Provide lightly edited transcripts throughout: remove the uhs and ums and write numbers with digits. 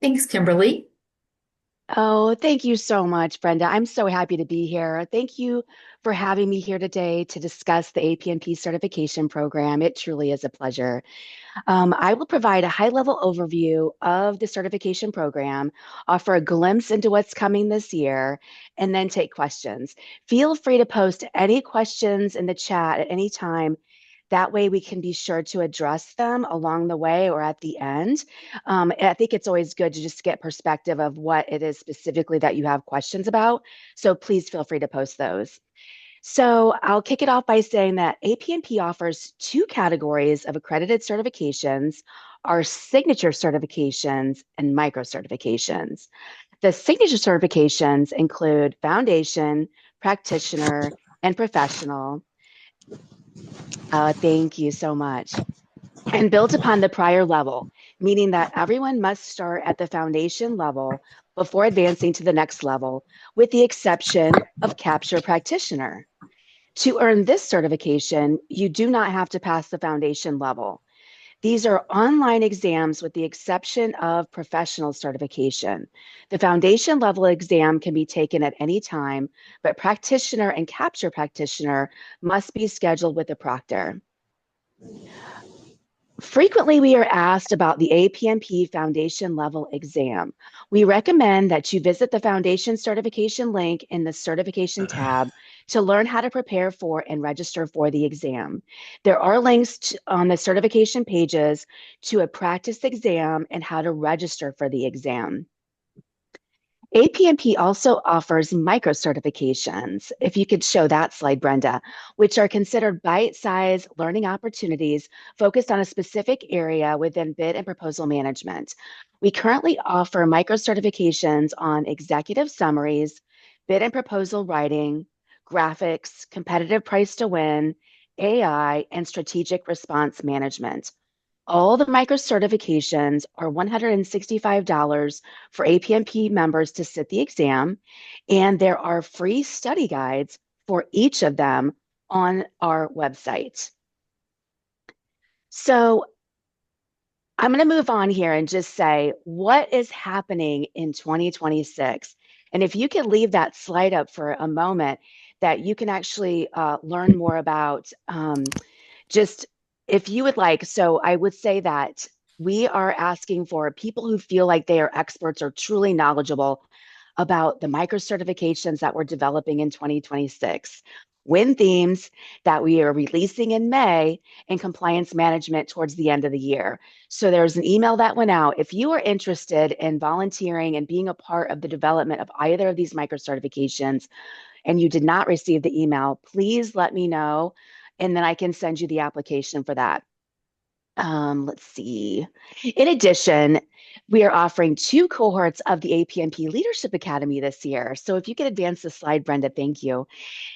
Thanks, Kimberly. Oh, thank you so much, Brenda. I'm so happy to be here. Thank you for having me here today to discuss the APMP certification program. It truly is a pleasure. I will provide a high-level overview of the certification program, offer a glimpse into what's coming this year, and then take questions. Feel free to post any questions in the chat at any time. That way we can be sure to address them along the way or at the end. I think it's always good to just get perspective of what it is specifically that you have questions about. So please feel free to post those. So I'll kick it off by saying that APMP offers two categories of accredited certifications, our signature certifications and micro certifications. The signature certifications include foundation, practitioner, and professional. Thank you so much. And built upon the prior level, meaning that everyone must start at the foundation level before advancing to the next level, with the exception of capture practitioner. To earn this certification, you do not have to pass the foundation level. These are online exams with the exception of professional certification. The foundation level exam can be taken at any time, but practitioner and capture practitioner must be scheduled with a proctor. Frequently, we are asked about the APMP Foundation Level exam. We recommend that you visit the Foundation Certification link in the Certification tab to learn how to prepare for and register for the exam. There are links on the certification pages to a practice exam and how to register for the exam. APMP also offers micro certifications, if you could show that slide, Brenda, which are considered bite-sized learning opportunities focused on a specific area within bid and proposal management. We currently offer micro certifications on executive summaries, bid and proposal writing, graphics, competitive price to win, AI, and strategic response management. All the micro certifications are $165 for APMP members to sit the exam, and there are free study guides for each of them on our website. So I'm going to move on here and just say what is happening in 2026. And if you could leave that slide up for a moment, that you can actually learn more about just if you would like. So I would say that we are asking for people who feel like they are experts or truly knowledgeable about the micro certifications that we're developing in 2026, win themes that we are releasing in May, and compliance management towards the end of the year. So there's an email that went out. If you are interested in volunteering and being a part of the development of either of these micro certifications and you did not receive the email, please let me know and then I can send you the application for that. Let's see. In addition, we are offering two cohorts of the APMP Leadership Academy this year. So if you could advance the slide, Brenda, thank you.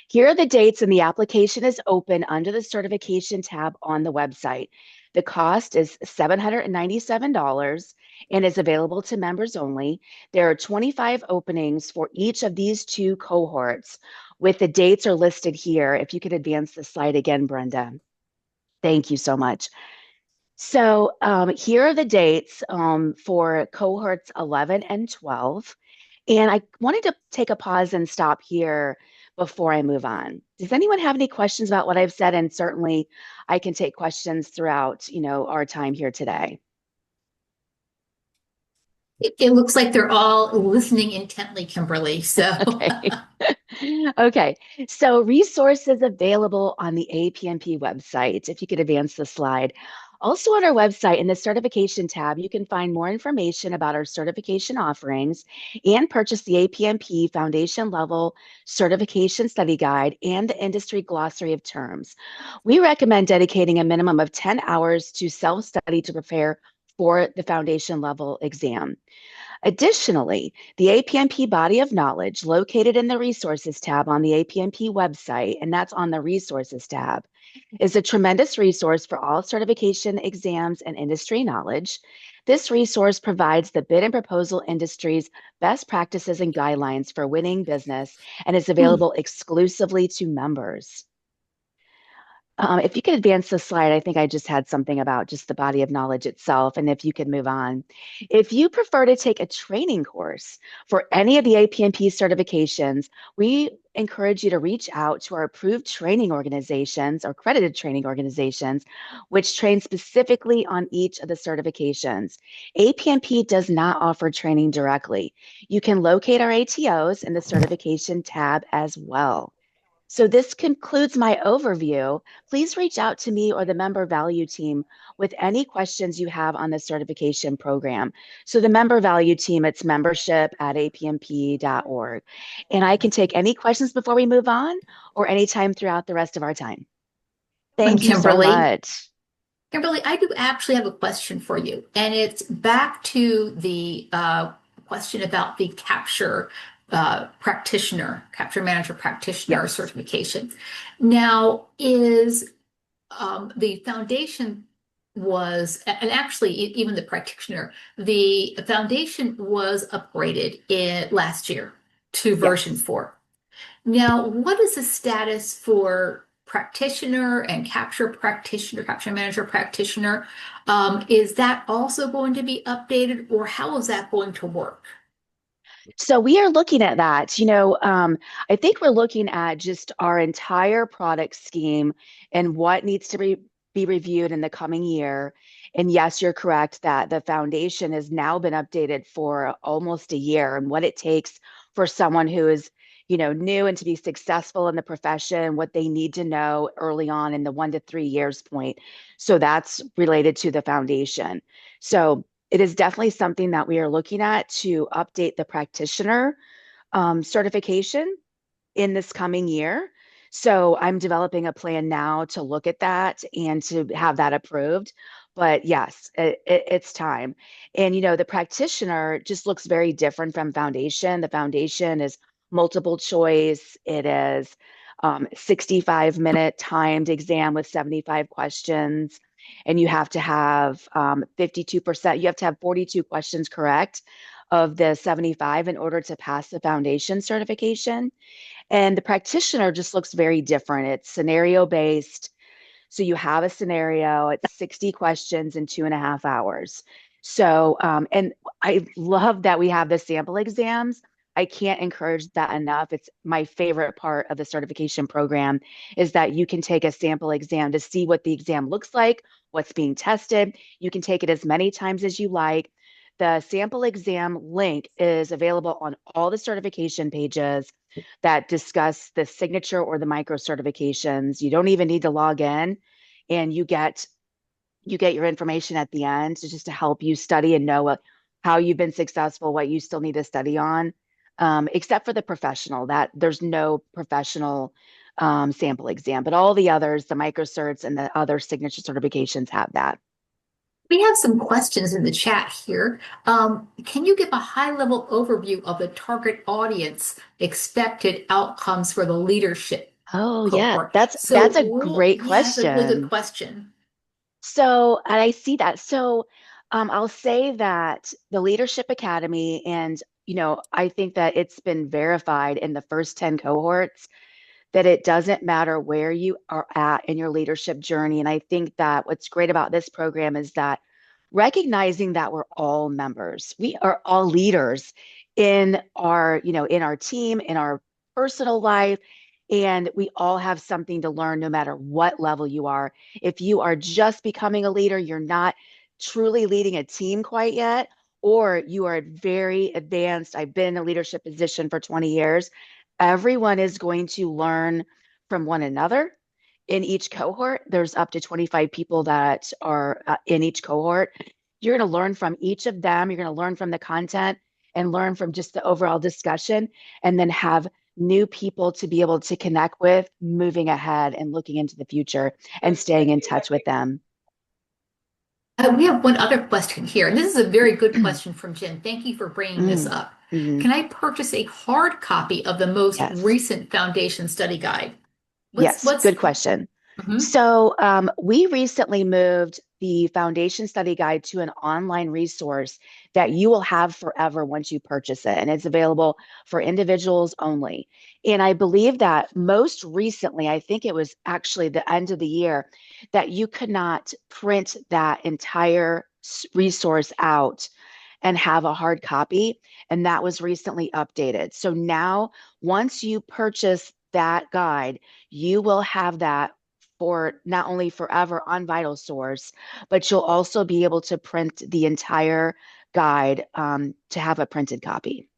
Here are the dates, and the application is open under the certification tab on the website. The cost is $797 and is available to members only. There are 25 openings for each of these two cohorts, with the dates are listed here. If you could advance the slide again, Brenda. Thank you so much. So here are the dates for cohorts 11 and 12. And I wanted to take a pause and stop here before I move on. Does anyone have any questions about what I've said? And certainly I can take questions throughout, our time here today. It looks like they're all listening intently, Kimberly. So, Okay. Okay. So resources available on the APMP website, if you could advance the slide. Also on our website in the certification tab, you can find more information about our certification offerings and purchase the APMP foundation level certification study guide and the industry glossary of terms. We recommend dedicating a minimum of 10 hours to self-study to prepare for the foundation level exam. Additionally, the APMP body of knowledge located in the resources tab on the APMP website, and that's on the resources tab, is a tremendous resource for all certification exams and industry knowledge. This resource provides the bid and proposal industry's best practices and guidelines for winning business and is available exclusively to members. If you could advance the slide, I think I just had something about just the body of knowledge itself, and if you could move on. If you prefer to take a training course for any of the APMP certifications, we encourage you to reach out to our approved training organizations or accredited training organizations, which train specifically on each of the certifications. APMP does not offer training directly. You can locate our ATOs in the certification tab as well. So this concludes my overview. Please reach out to me or the member value team with any questions you have on the certification program. So the member value team, it's membership@apmp.org. And I can take any questions before we move on or anytime throughout the rest of our time. And Thank you so much. Kimberly, I do actually have a question for you, and it's back to the question about the capture manager practitioner Yes. certification. Now, is the foundation and actually even the practitioner, the foundation was upgraded last year to version Yes. 4. Now, what is the status for practitioner and capture manager practitioner? Is that also going to be updated, or how is that going to work? So we are looking at that. I think we're looking at just our entire product scheme and what needs to be reviewed in the coming year. And yes, you're correct that the foundation has now been updated for almost a year, and what it takes for someone who is, new and to be successful in the profession, what they need to know early on in the 1 to 3 years point. So that's related to the foundation. So it is definitely something that we are looking at to update the practitioner certification in this coming year. So I'm developing a plan now to look at that and to have that approved. But yes, it's time. And, the practitioner just looks very different from foundation. The foundation is multiple choice. It is 65-minute timed exam with 75 questions. And you have to have 52%, you have to have 42 questions correct of the 75 in order to pass the foundation certification. And the practitioner just looks very different. It's scenario based. So you have a scenario, it's 60 questions in 2.5 hours. So, and I love that we have the sample exams. I can't encourage that enough. It's my favorite part of the certification program is that you can take a sample exam to see what the exam looks like, what's being tested. You can take it as many times as you like. The sample exam link is available on all the certification pages that discuss the signature or the micro certifications. You don't even need to log in, and you get your information at the end just to help you study and know how you've been successful, what you still need to study on. Except for the professional, that there's no professional sample exam, but all the others, the micro certs and the other signature certifications have that. We have some questions in the chat here. Can you give a high-level overview of the target audience expected outcomes for the leadership Oh yeah, cohort? that's a great Yeah, that's a really good question. question. So, and I see that. So, I'll say that the Leadership Academy, and I think that it's been verified in the first 10 cohorts that it doesn't matter where you are at in your leadership journey. And I think that what's great about this program is that recognizing that we're all members, we are all leaders in our team, in our personal life, and we all have something to learn no matter what level you are. If you are just becoming a leader, you're not truly leading a team quite yet, or you are very advanced. I've been in a leadership position for 20 years. Everyone is going to learn from one another. In each cohort, there's up to 25 people that are in each cohort. You're going to learn from each of them. You're going to learn from the content and learn from just the overall discussion, and then have new people to be able to connect with moving ahead and looking into the future and staying in touch with them. We have one other question here, and this is a very good question from Jen. Thank you for bringing this Mm, up. mhm. Can I purchase a hard copy of the most Yes. recent foundation study guide? Yes. What's Good question. mhm. So we recently moved the foundation study guide to an online resource that you will have forever once you purchase it. And it's available for individuals only. And I believe that most recently, I think it was actually the end of the year, that you could not print that entire resource out and have a hard copy. And that was recently updated. So now, once you purchase that guide, you will have that for not only forever on Vital Source, but you'll also be able to print the entire guide to have a printed copy.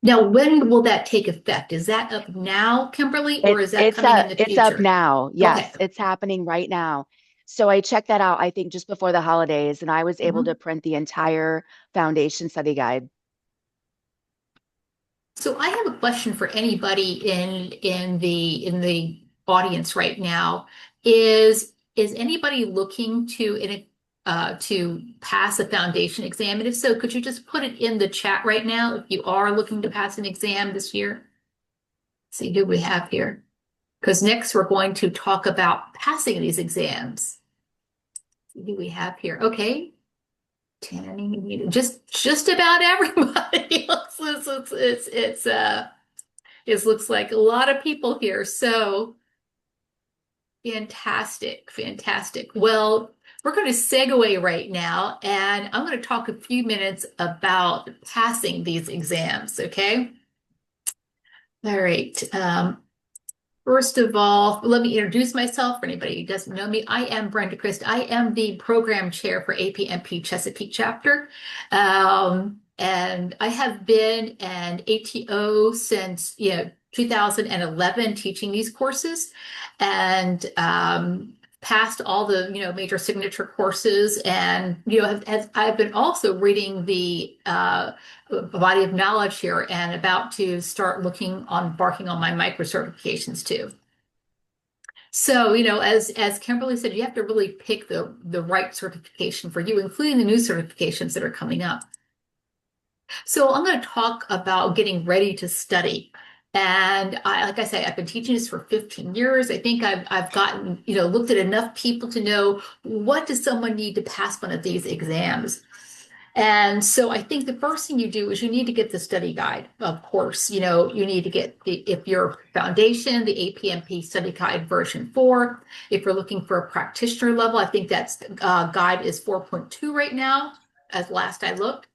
Now, when will that take effect? Is that up now, Kimberly, or is that coming in the It's up future? now. Okay. Yes, it's happening right now. So I checked that out, I think just before the holidays, and I was able to Mhm. print the entire foundation study guide. So I have a question for anybody in the audience right now. Is anybody looking to pass a foundation exam? And if so, could you just put it in the chat right now if you are looking to pass an exam this year? See who we have here. Because next we're going to talk about passing these exams. See who we have here. Okay. Tanny, just about everybody. It looks like a lot of people here. So fantastic, fantastic. Well, we're going to segue right now, and I'm going to talk a few minutes about passing these exams. Okay. All right. First of all, let me introduce myself for anybody who doesn't know me. I am Brenda Crist. I am the program chair for APMP Chesapeake chapter. And I have been an ATO since 2011 teaching these courses and passed all the major signature courses and I've been also reading the body of knowledge here and about to start embarking on my micro certifications too. So, as Kimberly said, you have to really pick the right certification for you, including the new certifications that are coming up. So I'm going to talk about getting ready to study. And like I say, I've been teaching this for 15 years. I think I've gotten, looked at enough people to know what does someone need to pass one of these exams. And so I think the first thing you do is you need to get the study guide. Of course, you need to get if you're foundation, the APMP study guide version 4. If you're looking for a practitioner level, I think that's guide is 4.2 right now, as last I looked,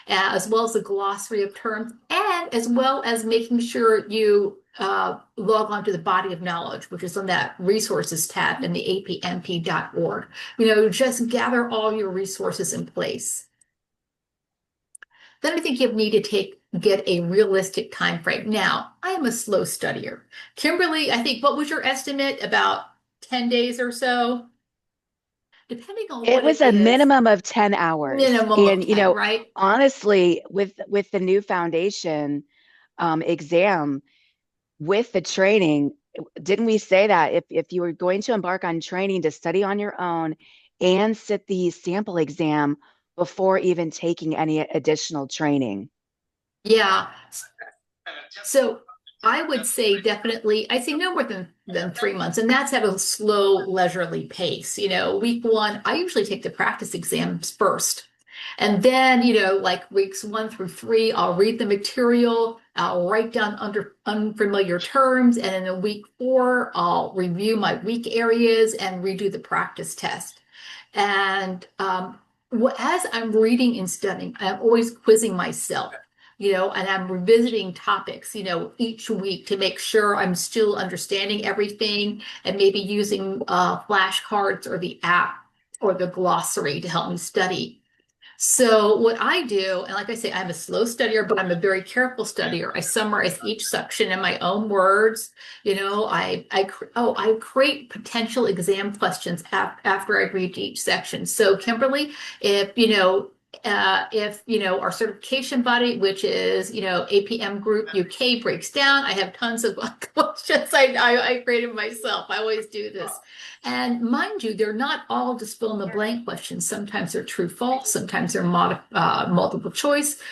as well as a glossary of terms, and as well as making sure you log on to the body of knowledge, which is on that resources tab in the apmp.org. Just gather all your resources in place. Then I think you need to get a realistic time frame. Now, I am a slow studier. Kimberly, I think, what was your estimate? About 10 days or so? Depending on It what was it a is, minimum of 10 hours. minimum of And, 10, right? honestly, with the new foundation exam, with the training, didn't we say that if you were going to embark on training to study on your own and sit the sample exam before even taking any additional training? Yeah. So I would say definitely, I say no more than 3 months, and that's at a slow, leisurely pace. Week one, I usually take the practice exams first. And then, like weeks 1 through 3, I'll read the material, I'll write down unfamiliar terms, and in a week 4, I'll review my weak areas and redo the practice test. And as I'm reading and studying, I'm always quizzing myself, and I'm revisiting topics, each week to make sure I'm still understanding everything and maybe using flashcards or the app or the glossary to help me study. So what I do, and like I say, I'm a slow studier, but I'm a very careful studier. I summarize each section in my own words. I create potential exam questions after I read each section. So Kimberly, if if, our certification body, which is, APM Group UK breaks down, I have tons of questions I created myself. I always do this. And mind you, they're not all just fill in the blank questions. Sometimes they're true, false. Sometimes they're multiple choice.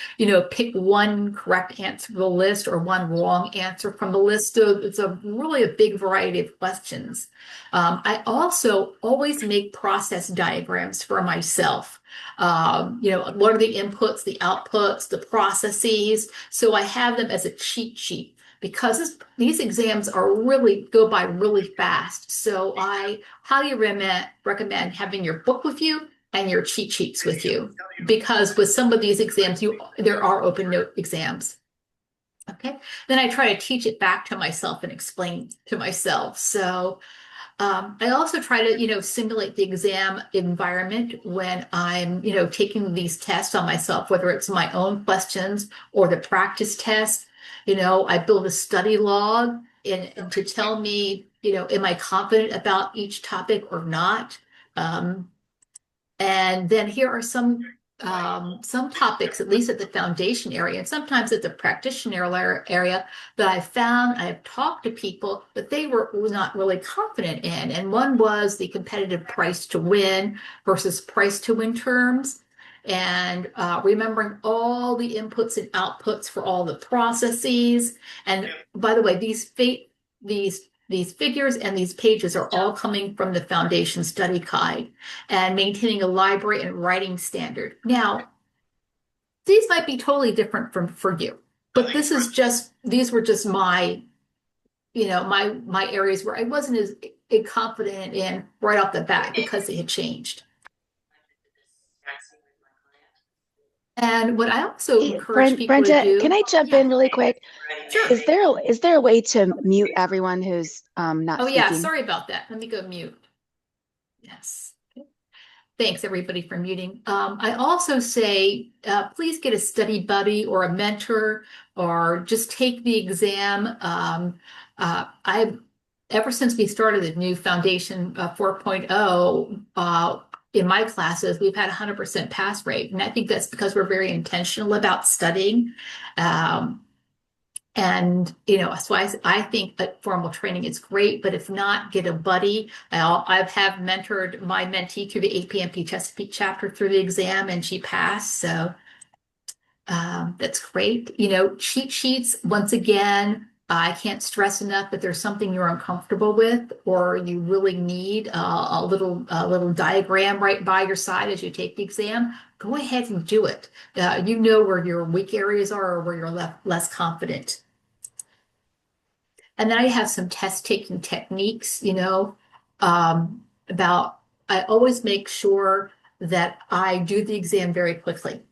Pick one correct answer from the list or one wrong answer from the list. So it's really a big variety of questions. I also always make process diagrams for myself. What are the inputs, the outputs, the processes? So I have them as a cheat sheet because these exams go by really fast. So I highly recommend having your book with you and your cheat sheets with you, because with some of these exams, there are open note exams. Okay. Then I try to teach it back to myself and explain to myself. So I also try to, simulate the exam environment when I'm, taking these tests on myself, whether it's my own questions or the practice test. I build a study log and to tell me, am I confident about each topic or not? And then here are some topics, at least at the foundation area, and sometimes at the practitioner area, that I found I have talked to people that they were not really confident in. And one was the competitive price to win versus price to win terms. And remembering all the inputs and outputs for all the processes. And by the way, these figures and these pages are all coming from the Foundation Study Guide, and maintaining a library and writing standard. Now, these might be totally different for you, but these were just my, my areas where I wasn't as confident in right off the bat because they had changed. And what I also Hey, encourage people to Brenda, do, can I jump yeah, in really quick? sure. Is there a way to mute everyone who's not Oh yeah, speaking? sorry about that. Let me go mute. Yes. Thanks, everybody, for muting. I also say, please get a study buddy or a mentor, or just take the exam. I've ever since we started the new Foundation 4.0 in my classes, we've had 100% pass rate, and I think that's because we're very intentional about studying. Um, and, so I think that formal training is great, but if not, get a buddy. I have mentored my mentee through the APMP Chesapeake chapter through the exam, and she passed. So that's great. Cheat sheets, once again, I can't stress enough that there's something you're uncomfortable with, or you really need a little diagram right by your side as you take the exam. Go ahead and do it. You know where your weak areas are or where you're less confident. And then I have some test taking techniques, about I always make sure that I do the exam very quickly.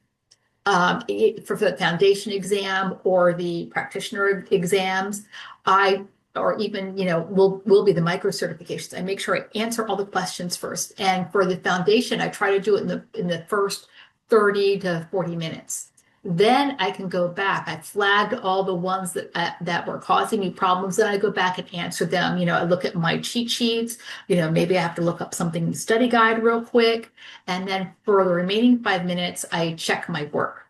For the foundation exam or the practitioner exams, or even, will be the micro certifications. I make sure I answer all the questions first. And for the foundation, I try to do it in the first 30 to 40 minutes. Then I can go back. I flagged all the ones that were causing me problems. Then I go back and answer them. I look at my cheat sheets. Maybe I have to look up something in the study guide real quick. And then for the remaining 5 minutes, I check my work.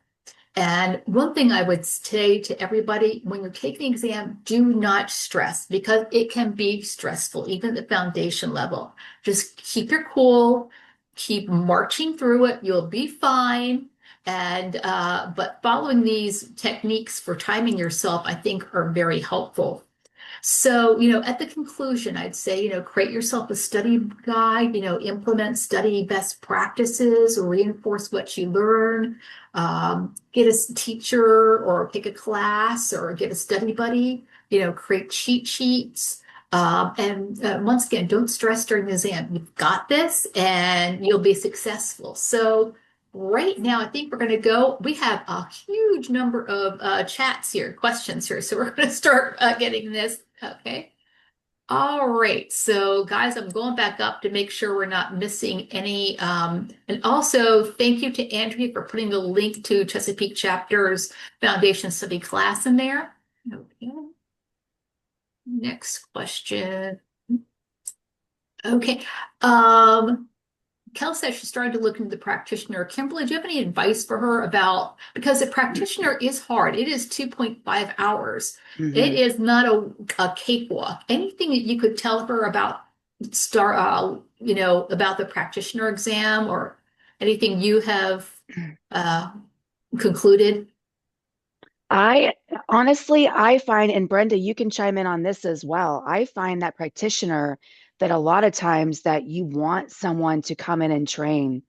And one thing I would say to everybody, when you're taking the exam, do not stress, because it can be stressful, even at the foundation level. Just keep your cool, keep marching through it. You'll be fine. And but following these techniques for timing yourself, I think, are very helpful. So, at the conclusion, I'd say, create yourself a study guide, implement study best practices, reinforce what you learn, get a teacher or pick a class or get a study buddy, create cheat sheets. And once again, don't stress during the exam. You've got this and you'll be successful. So, right now, I think we're going to go. We have a huge number of chats here, questions here. So we're going to start getting this. Okay. All right. So, guys, I'm going back up to make sure we're not missing any. And also, thank you to Andrea for putting the link to Chesapeake Chapter's Foundation Study class in there. Okay. Next question. Okay. Kel said she started to look into the practitioner. Kimberly, do you have any advice for her about, because the practitioner is hard. It is 2.5 hours. It Mhm. is not a cakewalk. Anything that you could tell her about about the practitioner exam or anything you have uh, concluded? I honestly, I find, and Brenda, you can chime in on this as well. I find that practitioner that a lot of times that you want someone to come in and train,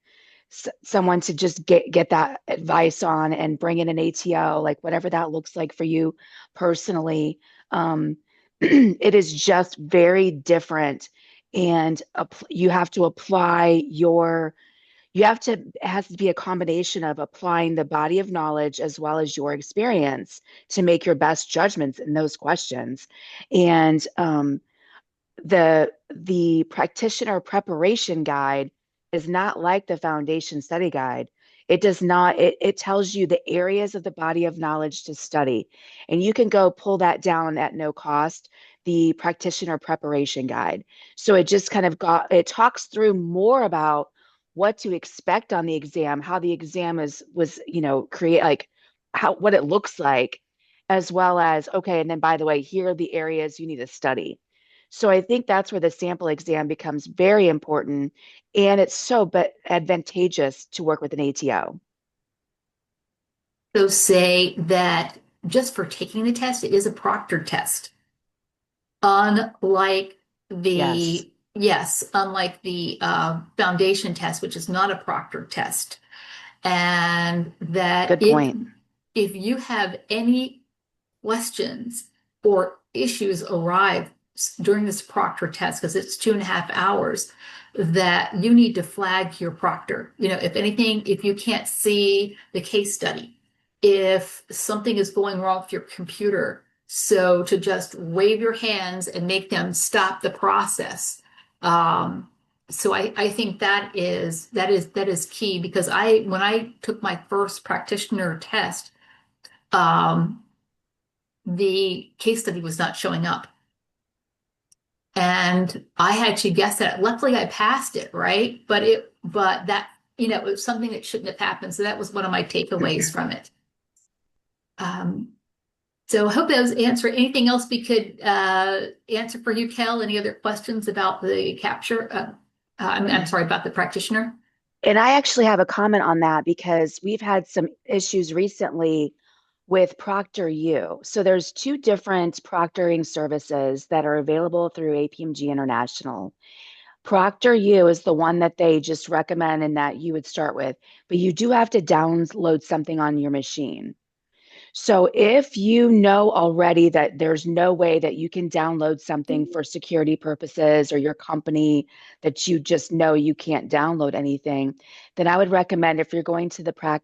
someone to just get that advice on and bring in an ATO, like whatever that looks like for you personally. It is just very different, and you have to apply your you have to it has to be a combination of applying the body of knowledge as well as your experience to make your best judgments in those questions. And the practitioner preparation guide is not like the foundation study guide. It does not, it tells you the areas of the body of knowledge to study. And you can go pull that down at no cost, the practitioner preparation guide. So it just kind of it talks through more about what to expect on the exam, how the exam was, create like what it looks like, as well as, okay, and then by the way, here are the areas you need to study. So I think that's where the sample exam becomes very important, and it's so but advantageous to work with an ATO. So say that just for taking the test, it is a proctored test. Unlike Yes, unlike the foundation test, which is not a proctored test. And that good point. if you have any questions or issues arrive during this proctor test, because it's 2.5 hours, that you need to flag your proctor. If anything, if you can't see the case study, if something is going wrong with your computer, so to just wave your hands and make them stop the process. So I think that is key because when I took my first practitioner test, um, the case study was not showing up. And I had to guess that. Luckily, I passed it, right? But that, it was something that shouldn't have happened. So that was one of my takeaways from it. Um, so I hope that was answer. Anything else we could answer for you, Kel? Any other questions about the capture? I'm sorry, about the practitioner. And I actually have a comment on that because we've had some issues recently with Proctor U. So there's two different proctoring services that are available through APMG International. Proctor U is the one that they just recommend and that you would start with, but you do have to download something on your machine. So if you know already that there's no way that you can download something for security purposes or your company that you just know you can't download anything, then I would recommend if you're going to the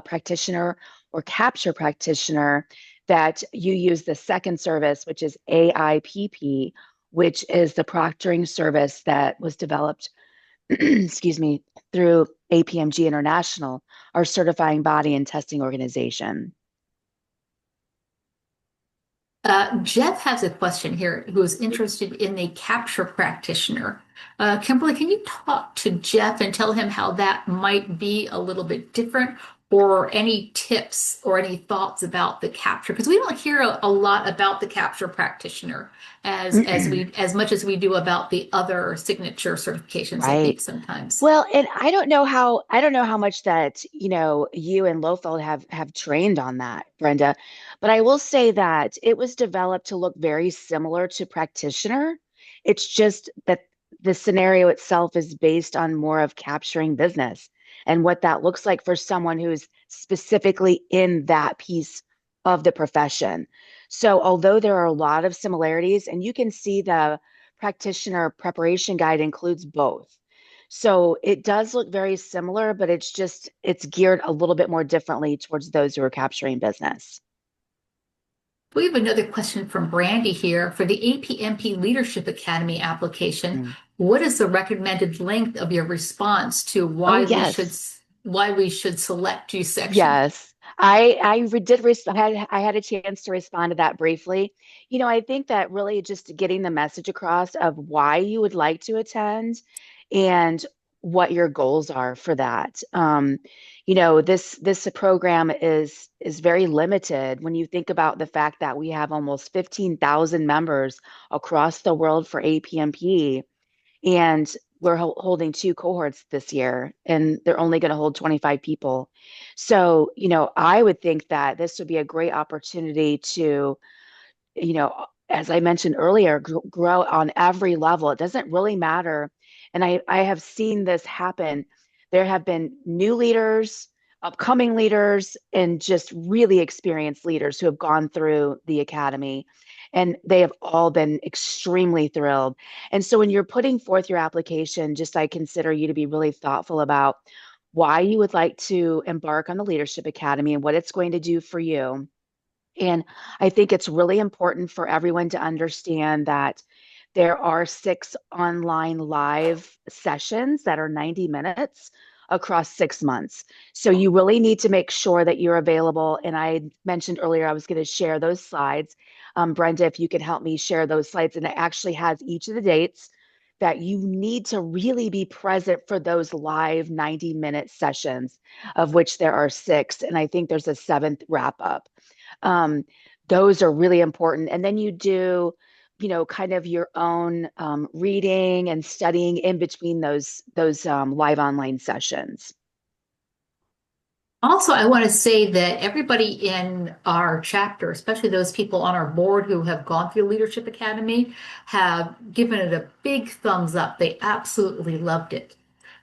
practitioner or capture practitioner that you use the second service, which is AIPP, which is the proctoring service that was developed, excuse me, through APMG International, our certifying body and testing organization. Jeff has a question here who is interested in the capture practitioner. Kimberly, can you talk to Jeff and tell him how that might be a little bit different, or any tips or any thoughts about the capture? Because we don't hear a lot about the capture practitioner as much as we do about the other signature certifications, I think Right. sometimes. Well, and I don't know how much that, you and Lohfeld have trained on that, Brenda, but I will say that it was developed to look very similar to practitioner. It's just that the scenario itself is based on more of capturing business and what that looks like for someone who's specifically in that piece of the profession. So, although there are a lot of similarities, and you can see the practitioner preparation guide includes both. So it does look very similar, but it's geared a little bit more differently towards those who are capturing business. We have another question from Brandy here. For the APMP Leadership Academy application, Mm. what is the recommended length of your response to Oh, yes. why we should select you section? Yes. I had a chance to respond to that briefly. I think that really just getting the message across of why you would like to attend and what your goals are for that. This program is very limited when you think about the fact that we have almost 15,000 members across the world for APMP, and we're holding two cohorts this year, and they're only going to hold 25 people. So, I would think that this would be a great opportunity to, as I mentioned earlier, grow on every level. It doesn't really matter. And I have seen this happen. There have been new leaders, upcoming leaders, and just really experienced leaders who have gone through the academy. And they have all been extremely thrilled. And so when you're putting forth your application, just I consider you to be really thoughtful about why you would like to embark on the Leadership Academy and what it's going to do for you. And I think it's really important for everyone to understand that there are 6 online live sessions that are 90 minutes across 6 months. So you really need to make sure that you're available. And I mentioned earlier I was going to share those slides. Brenda, if you could help me share those slides, and it actually has each of the dates that you need to really be present for those live 90-minute sessions, of which there are 6. And I think there's a 7th wrap up. Um, those are really important. And then you do, kind of your own reading and studying in between those live online sessions. Also, I want to say that everybody in our chapter, especially those people on our board who have gone through Leadership Academy, have given it a big thumbs up. They absolutely loved it.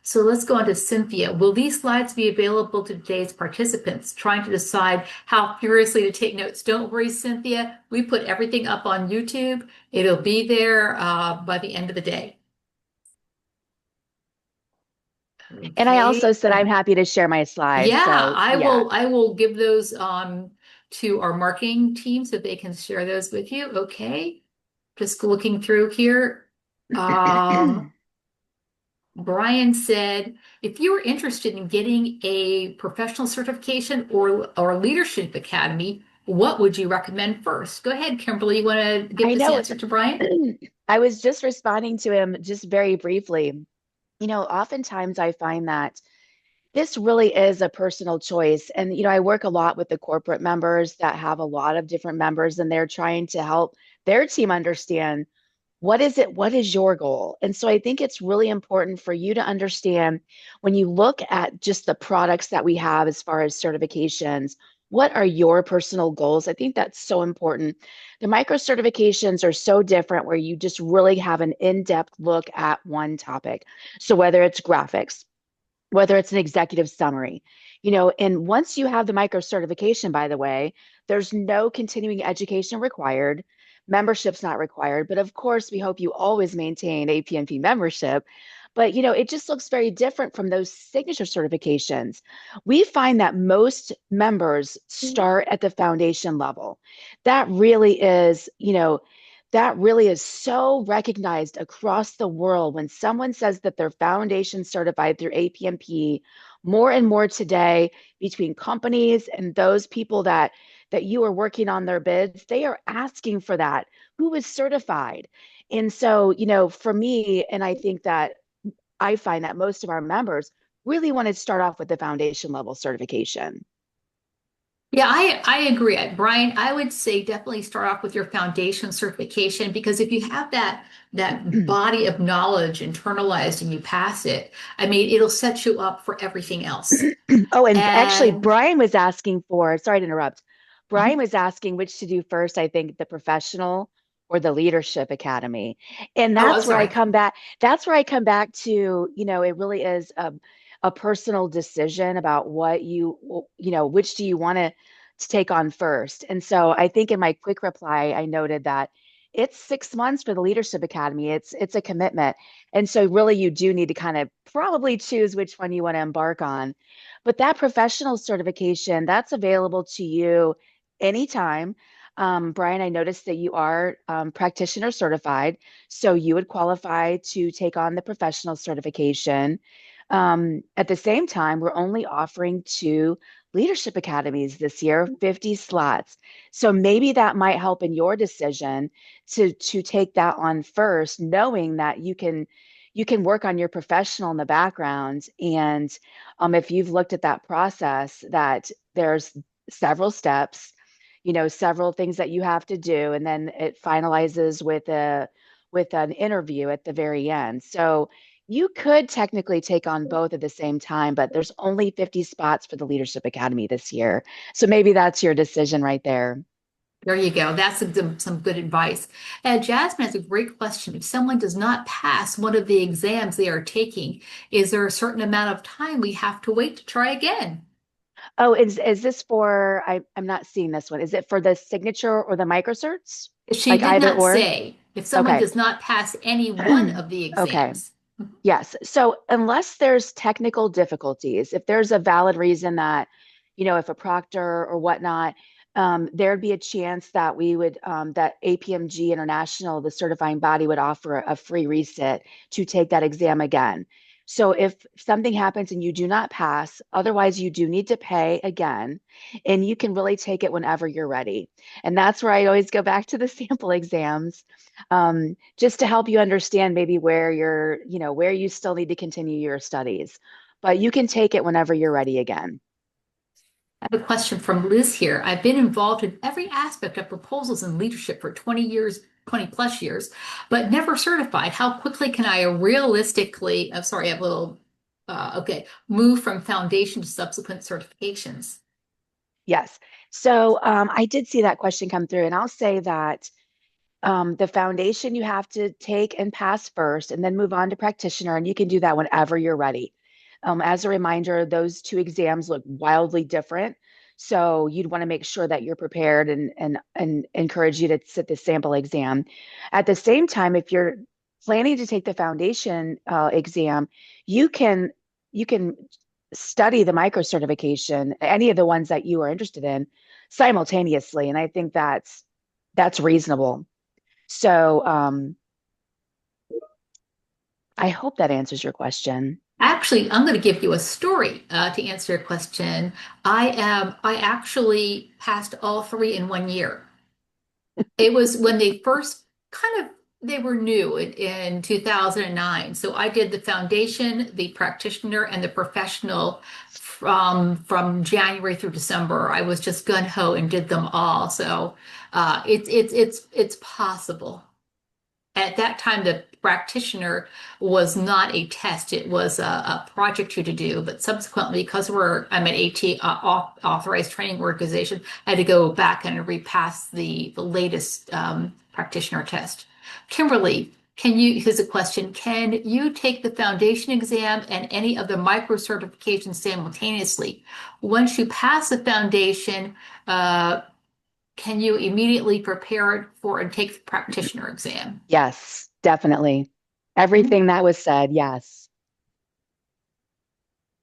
So let's go on to Cynthia. Will these slides be available to today's participants trying to decide how furiously to take notes? Don't worry, Cynthia. We put everything up on YouTube. It'll be there by the end of the day. And I Okay. also said I'm happy to share my slides. Yeah, So I yeah. will I will give those to our marketing team so they can share those with you. Okay. Just looking through here. Um, Brian said, if you were interested in getting a professional certification or leadership academy, what would you recommend first? Go ahead, Kimberly. You want to give I this know. answer to Brian? I was just responding to him just very briefly. Oftentimes I find that this really is a personal choice. And, I work a lot with the corporate members that have a lot of different members, and they're trying to help their team understand what is your goal. And so I think it's really important for you to understand when you look at just the products that we have as far as certifications, what are your personal goals? I think that's so important. The micro certifications are so different where you just really have an in-depth look at one topic. So whether it's graphics, whether it's an executive summary, and once you have the micro certification, by the way, there's no continuing education required. Membership's not required, but of course, we hope you always maintain APMP membership. But it just looks very different from those signature certifications. We find that most members start at the foundation level. That really is, that really is so recognized across the world. When someone says that they're foundation certified through APMP, more and more today, between companies and those people that you are working on their bids, they are asking for that. Who is certified? And so, for me, and I think that I find that most of our members really want to start off with the foundation level certification. Yeah, I agree. Brian, I would say definitely start off with your foundation certification because if you have that body of knowledge internalized and you pass it, I mean, it'll set you up for everything else. Oh, and actually, And Brian was asking for, sorry to interrupt. Brian Mhm. was asking which to do first, I think, the professional or the leadership academy. And Oh, I'm that's where I sorry. come back. That's where I come back to, it really is a personal decision about what which do you want to take on first. And so I think in my quick reply, I noted that it's 6 months for the leadership academy. It's a commitment. And so really you do need to kind of probably choose which one you want to embark on. But that professional certification, that's available to you anytime. Brian, I noticed that you are practitioner certified, so you would qualify to take on the professional certification. At the same time, we're only offering 2 leadership academies this year, 50 slots. So maybe that might help in your decision to take that on first, knowing that you can work on your professional in the background. And if you've looked at that process, that there's several steps, several things that you have to do, and then it finalizes with an interview at the very end. So you could technically take on both at the same time, but there's only 50 spots for the Leadership Academy this year. So maybe that's your decision right there. There you go. That's some good advice. And Jasmine has a great question. If someone does not pass one of the exams they are taking, is there a certain amount of time we have to wait to try again? Oh, is this for, I'm not seeing this one. Is it for the signature or the microcerts? She Like did either not or? say if someone Okay. does not pass any one of the Okay. exams. Yes. So unless there's technical difficulties, if there's a valid reason that, if a proctor or whatnot, there'd be a chance that that APMG International, the certifying body, would offer a free resit to take that exam again. So if something happens and you do not pass, otherwise you do need to pay again, and you can really take it whenever you're ready. And that's where I always go back to the sample exams, just to help you understand maybe where you still need to continue your studies. But you can take it whenever you're ready again. I have a question from Liz here. I've been involved in every aspect of proposals and leadership for 20 years, 20 plus years, but never certified. How quickly can I realistically, I'm sorry, I have a little, okay, move from foundation to subsequent certifications? Yes. So I did see that question come through, and I'll say that the foundation you have to take and pass first, and then move on to practitioner, and you can do that whenever you're ready. As a reminder, those two exams look wildly different. So you'd want to make sure that you're prepared and encourage you to sit the sample exam. At the same time, if you're planning to take the foundation exam, you can you can study the micro certification, any of the ones that you are interested in, simultaneously. And I think that's reasonable. So I hope that answers your question. Actually, I'm going to give you a story to answer your question. I actually passed all three in 1 year. It was when they first they were new in 2009. So I did the foundation, the practitioner, and the professional from January through December. I was just gun ho and did them all. So it's possible. At that time, the practitioner was not a test; it was a project you to do. But subsequently, because I'm an AT authorized training organization, I had to go back and repass the latest practitioner test. Kimberly, here's a question. Can you take the foundation exam and any of the micro certifications simultaneously? Once you pass the foundation, can you immediately prepare for and take the practitioner exam? Yes, definitely. Everything that was said, yes.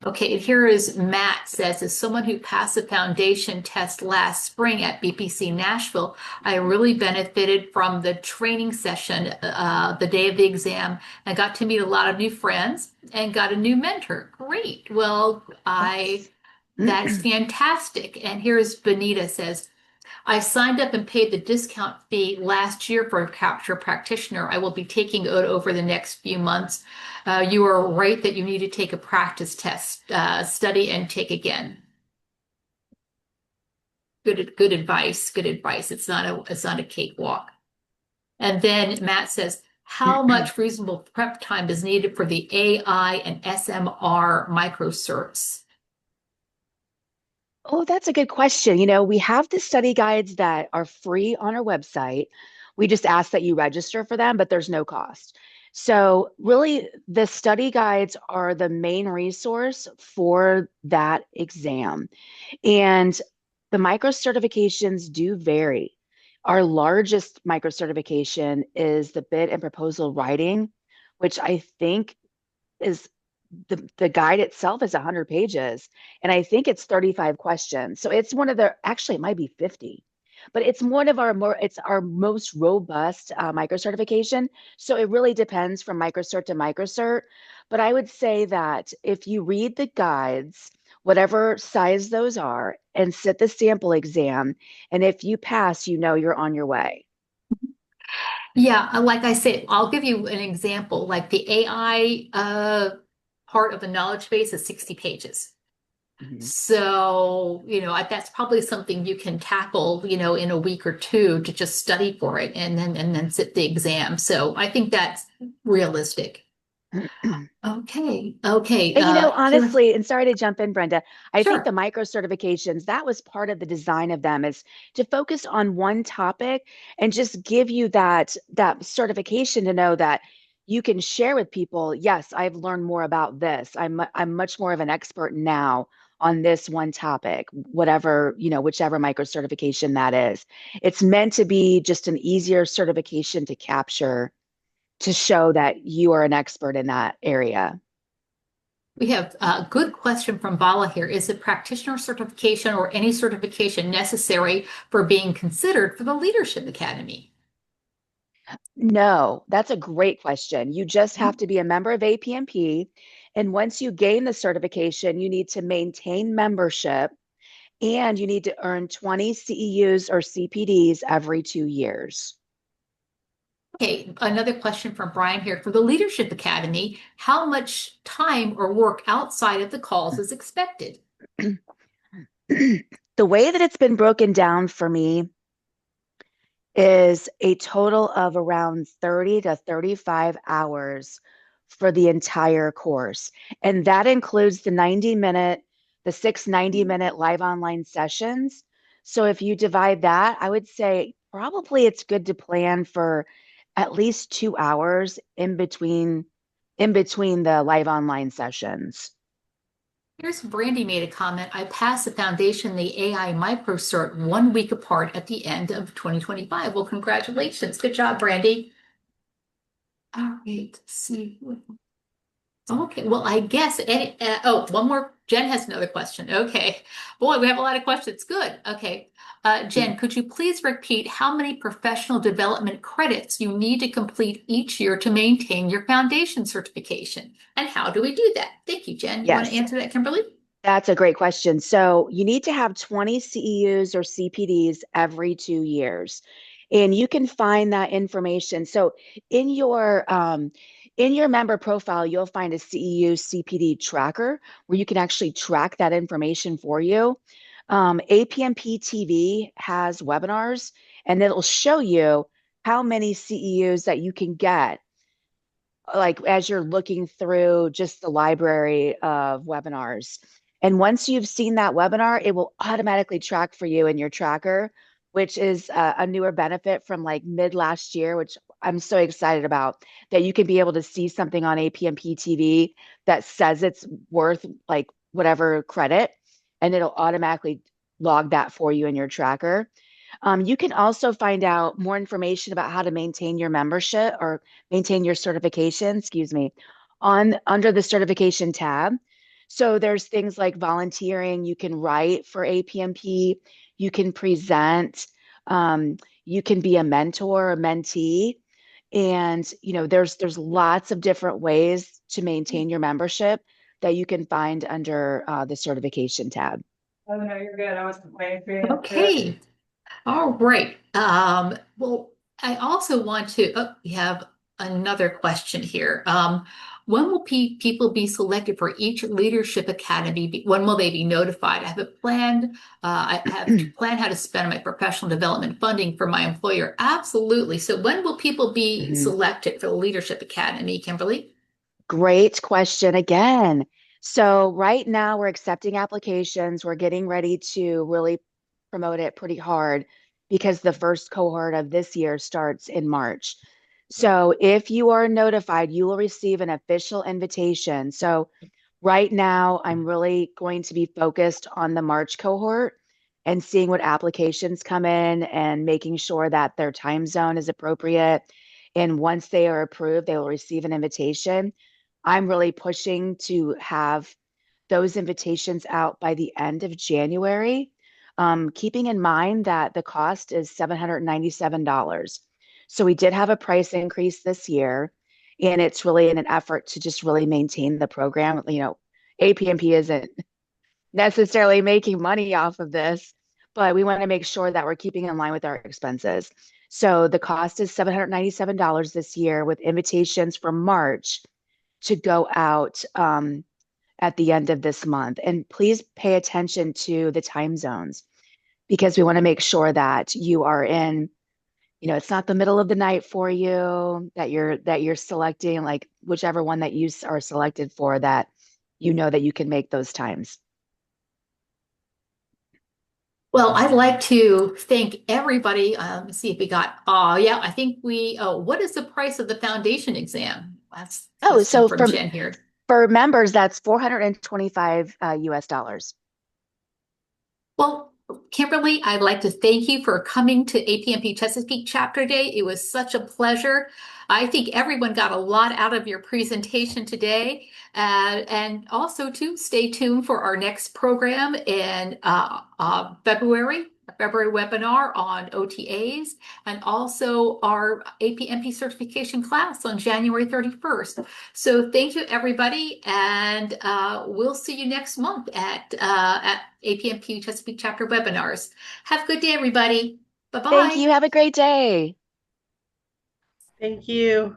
Okay, and here is Matt says, as someone who passed the foundation test last spring at BPC Nashville, I really benefited from the training session the day of the exam and got to meet a lot of new friends and got a new mentor. Great. Well, I that's Yes. fantastic. And here's Benita says, I signed up and paid the discount fee last year for a capture practitioner. I will be taking it over the next few months. You are right that you need to take a practice test, study and take again. Good advice. Good advice. It's not a cakewalk. And then Matt says, how much reasonable prep time is needed for the AI and SMR micro certs? Oh, that's a good question. We have the study guides that are free on our website. We just ask that you register for them, but there's no cost. So, really, the study guides are the main resource for that exam. And the micro certifications do vary. Our largest micro certification is the bid and proposal writing, which I think is the guide itself is 100 pages, and I think it's 35 questions. So it's one of the, actually it might be 50, but it's our most robust micro certification. So it really depends from microcert to microcert. But I would say that if you read the guides, whatever size those are, and sit the sample exam, and if you pass, you're on your way. Yeah, like I said, I'll give you an example. Like the AI part of the knowledge base is 60 pages. Mhm. So, that's probably something you can tackle, in a week or two to just study for it and then sit the exam. So I think that's realistic. Okay. Okay. And Karen, honestly, and sorry to jump in, Brenda, I think the sure. micro certifications, that was part of the design of them is to focus on one topic and just give you that certification to know that you can share with people, yes, I've learned more about this. I'm much more of an expert now on this one topic, whatever, whichever micro certification that is. It's meant to be just an easier certification to capture to show that you are an expert in that area. We have a good question from Bala here. Is a practitioner certification or any certification necessary for being considered for the Leadership Academy? No, that's a great question. You just have to be a member of APMP. And once you gain the certification, you need to maintain membership and you need to earn 20 CEUs or CPDs every 2 years. Okay, another question from Brian here. For the Leadership Academy, how much time or work outside of the calls is expected? The way that it's been broken down for me is a total of around 30 to 35 hours for the entire course. And that includes the 6 90-minute live online sessions. So if you divide that, I would say probably it's good to plan for at least 2 hours in between the live online sessions. Here's Brandy made a comment. I passed the foundation, the AI micro cert 1 week apart at the end of 2025. Well, congratulations. Good job, Brandy. All right, let's see. Okay, well, I guess one more. Jen has another question. Okay. Boy, we have a lot of questions. Good. Okay. Jen, could you please repeat how many professional development credits you need to complete each year to maintain your foundation certification? And how do we do that? Thank you, Jen. You want to Yes. answer that, Kimberly? That's a great question. So you need to have 20 CEUs or CPDs every 2 years. And you can find that information. So in your um, in your member profile, you'll find a CEU CPD tracker where you can actually track that information for you. APMP TV has webinars and it'll show you how many CEUs that you can get like as you're looking through just the library of webinars. And once you've seen that webinar, it will automatically track for you in your tracker, which is a newer benefit from like mid last year, which I'm so excited about that you can be able to see something on APMP TV that says it's worth like whatever credit, and it'll automatically log that for you in your tracker. You can also find out more information about how to maintain your membership or maintain your certification, excuse me, on under the certification tab. So there's things like volunteering, you can write for APMP, you can present, you can be a mentor, a mentee, and there's lots of different ways to maintain your membership that you can find under the certification tab. Oh, no, you're good. I was waiting for you. Okay. All right. Well, I also want to, we have another question here. When will people be selected for each leadership academy? When will they be notified? I have a plan. I have to plan how to spend my professional development funding for my employer. Absolutely. So when will people be Mhm. selected for the leadership academy, Kimberly? Great question again. So right now we're accepting applications. We're getting ready to really promote it pretty hard because the first cohort of this year starts in March. So if you are notified, you will receive an official invitation. So right now I'm really going to be focused on the March cohort and seeing what applications come in and making sure that their time zone is appropriate. And once they are approved, they will receive an invitation. I'm really pushing to have those invitations out by the end of January, keeping in mind that the cost is $797. So we did have a price increase this year, and it's really in an effort to just really maintain the program. APMP isn't necessarily making money off of this, but we want to make sure that we're keeping in line with our expenses. So the cost is $797 this year with invitations for March to go out at the end of this month. And please pay attention to the time zones because we want to make sure that you are in, it's not the middle of the night for you, that you're selecting like whichever one that you are selected for, that that you can make those times. Well, I'd like to thank everybody. Let's see if we got, yeah, I think what is the price of the foundation exam? That's a Oh, question so from Jen here. for members, that's 425 US dollars. Well, Kimberly, I'd like to thank you for coming to APMP Chesapeake Chapter Day. It was such a pleasure. I think everyone got a lot out of your presentation today. And also, too, stay tuned for our next program in February webinar on OTAs, and also our APMP certification class on January 31st. So thank you, everybody, and we'll see you next month at APMP Chesapeake Chapter webinars. Have a good day, everybody. Thank Bye-bye. you. Have a great day. Thank you.